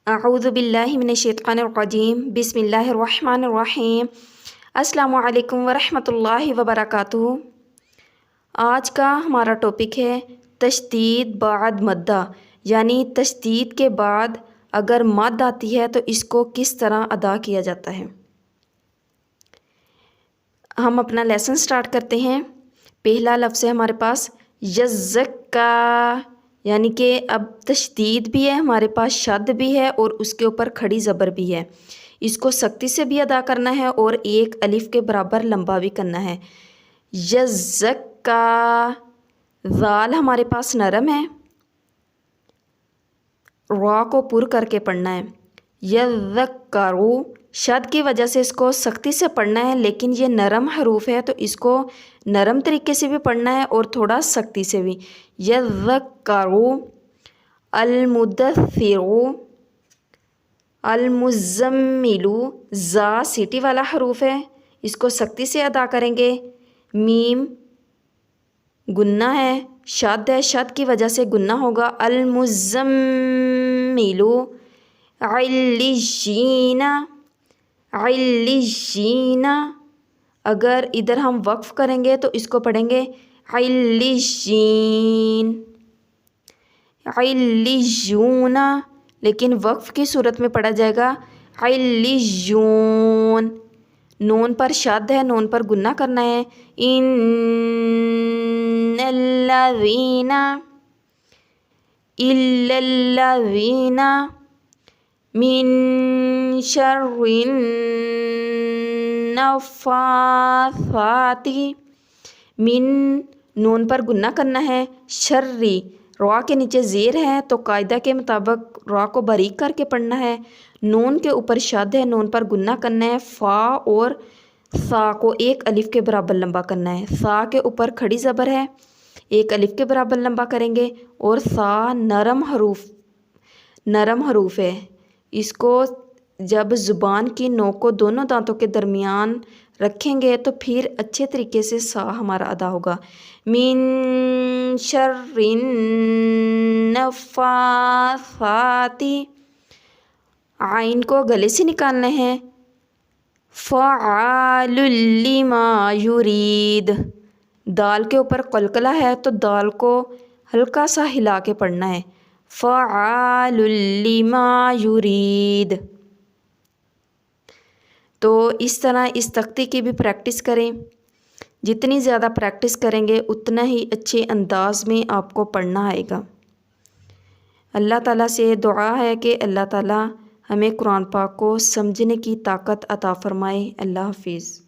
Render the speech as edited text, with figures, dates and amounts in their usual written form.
اعوذ باللہ من الشیطان الرجیم بسم اللہ الرحمن الرحیم السلام علیکم ورحمۃ اللہ وبرکاتہ۔ آج کا ہمارا ٹاپک ہے تشدید بعد مدہ، یعنی تشدید کے بعد اگر مد آتی ہے تو اس کو کس طرح ادا کیا جاتا ہے۔ ہم اپنا لیسن سٹارٹ کرتے ہیں۔ پہلا لفظ ہے ہمارے پاس یزکا، یعنی کہ اب تشدید بھی ہے، ہمارے پاس شد بھی ہے اور اس کے اوپر کھڑی زبر بھی ہے۔ اس کو سختی سے بھی ادا کرنا ہے اور ایک الف کے برابر لمبا بھی کرنا ہے۔ یزکا، ذال ہمارے پاس نرم ہے، را کو پر کر کے پڑھنا ہے۔ یذکرو، شد کی وجہ سے اس کو سختی سے پڑھنا ہے، لیکن یہ نرم حروف ہے تو اس کو نرم طریقے سے بھی پڑھنا ہے اور تھوڑا سختی سے بھی۔ یذکرو، المدثرو، المزملو، زا سیٹی والا حروف ہے، اس کو سختی سے ادا کریں گے۔ میم گنہ ہے، شد ہے، شد کی وجہ سے گنہ ہوگا۔ المزملو، علیین، علیین، اگر ادھر ہم وقف کریں گے تو اس کو پڑھیں گے علیین، علیون، لیکن وقف کی صورت میں پڑھا جائے گا علیون۔ نون پر شد ہے، نون پر گنہ کرنا ہے۔ ان الذین، الا الذین، من شر النفاثات، من، نون پر گنہ کرنا ہے۔ شرری، را کے نیچے زیر ہے تو قاعدہ کے مطابق را کو باریک کر کے پڑھنا ہے۔ نون کے اوپر شد ہے، نون پر گنہ کرنا ہے۔ فا اور سا کو ایک الف کے برابر لمبا کرنا ہے۔ سا کے اوپر کھڑی زبر ہے، ایک الف کے برابر لمبا کریں گے، اور سا نرم حروف ہے۔ اس کو جب زبان کی نوک کو دونوں دانتوں کے درمیان رکھیں گے تو پھر اچھے طریقے سے سا ہمارا ادا ہوگا۔ من شر النفاثات، عین کو گلے سے نکالنا ہے۔ فعال لما یرید، دال کے اوپر قلقلہ ہے تو دال کو ہلکا سا ہلا کے پڑھنا ہے۔ فعال لما یرید۔ تو اس طرح اس تختی کی بھی پریکٹس کریں، جتنی زیادہ پریکٹس کریں گے اتنا ہی اچھے انداز میں آپ کو پڑھنا آئے گا۔ اللہ تعالیٰ سے دعا ہے کہ اللہ تعالیٰ ہمیں قرآن پاک کو سمجھنے کی طاقت عطا فرمائے۔ اللہ حافظ۔